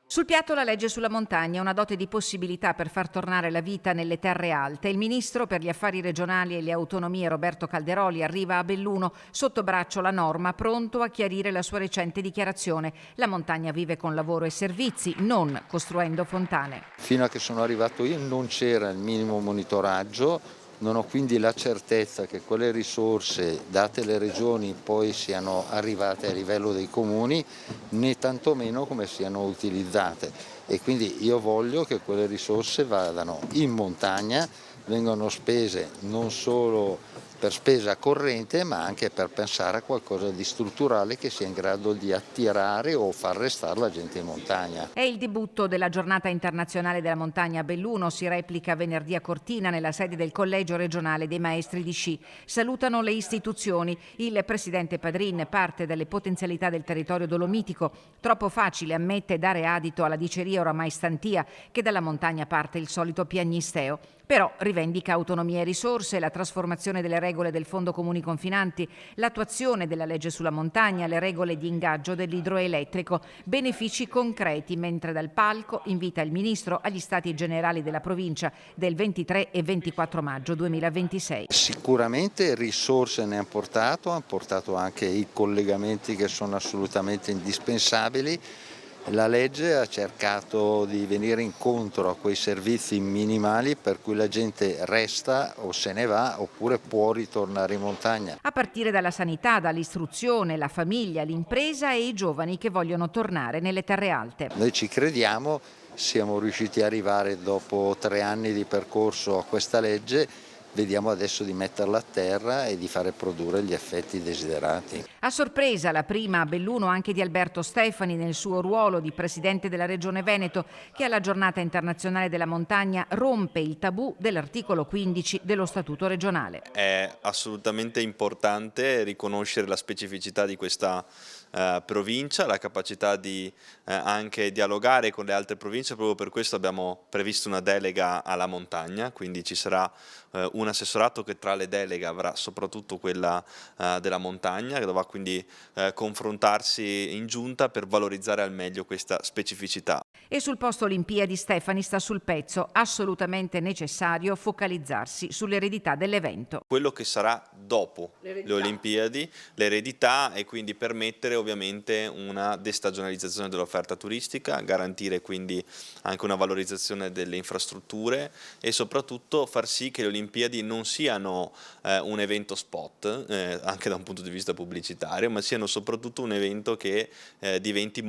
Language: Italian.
Sul piatto la legge sulla montagna, una dote di possibilità per far tornare la vita nelle terre alte. Il ministro per gli affari regionali e le autonomie Roberto Calderoli arriva a Belluno, sotto braccio la norma, pronto a chiarire la sua recente dichiarazione. La montagna vive con lavoro e servizi, non costruendo fontane. Fino a che sono arrivato io non c'era il minimo monitoraggio, non ho quindi la certezza che quelle risorse date le regioni poi siano arrivate a livello dei comuni, né tantomeno come siano utilizzate. E quindi io voglio che quelle risorse vadano in montagna, vengano spese non solo per spesa corrente ma anche per pensare a qualcosa di strutturale che sia in grado di attirare o far restare la gente in montagna. È il debutto della Giornata internazionale della montagna a Belluno, si replica venerdì a Cortina nella sede del Collegio regionale dei maestri di sci. Salutano le istituzioni. Il presidente Padrin parte dalle potenzialità del territorio dolomitico. Troppo facile, ammette, dare adito alla diceria oramai stantia che dalla montagna parte il solito piagnisteo. Però rivendica autonomia e risorse, la trasformazione delle regole del Fondo Comuni Confinanti, l'attuazione della legge sulla montagna, le regole di ingaggio dell'idroelettrico, benefici concreti, mentre dal palco invita il ministro agli stati generali della provincia del 23 e 24 maggio 2026. Sicuramente risorse ne hanno portato anche i collegamenti che sono assolutamente indispensabili. La legge ha cercato di venire incontro a quei servizi minimali per cui la gente resta o se ne va oppure può ritornare in montagna. A partire dalla sanità, dall'istruzione, la famiglia, l'impresa e i giovani che vogliono tornare nelle terre alte. Noi ci crediamo, siamo riusciti ad arrivare dopo 3 anni di percorso a questa legge. Vediamo adesso di metterla a terra e di fare produrre gli effetti desiderati. A sorpresa la prima a Belluno anche di Alberto Stefani nel suo ruolo di presidente della Regione Veneto, che alla Giornata internazionale della montagna rompe il tabù dell'articolo 15 dello Statuto regionale. È assolutamente importante riconoscere la specificità di questa provincia, la capacità di anche dialogare con le altre province. Proprio per questo abbiamo previsto una delega alla montagna, quindi ci sarà un assessorato che tra le deleghe avrà soprattutto quella della montagna, che dovrà quindi confrontarsi in giunta per valorizzare al meglio questa specificità. E sul posto Olimpiadi Stefani sta sul pezzo, assolutamente necessario focalizzarsi sull'eredità dell'evento. Quello che sarà dopo le Olimpiadi, l'eredità, e quindi permettere ovviamente una destagionalizzazione dell'offerta turistica, garantire quindi anche una valorizzazione delle infrastrutture e soprattutto far sì che le Olimpiadi non siano un evento spot, anche da un punto di vista pubblicitario, ma siano soprattutto un evento che diventi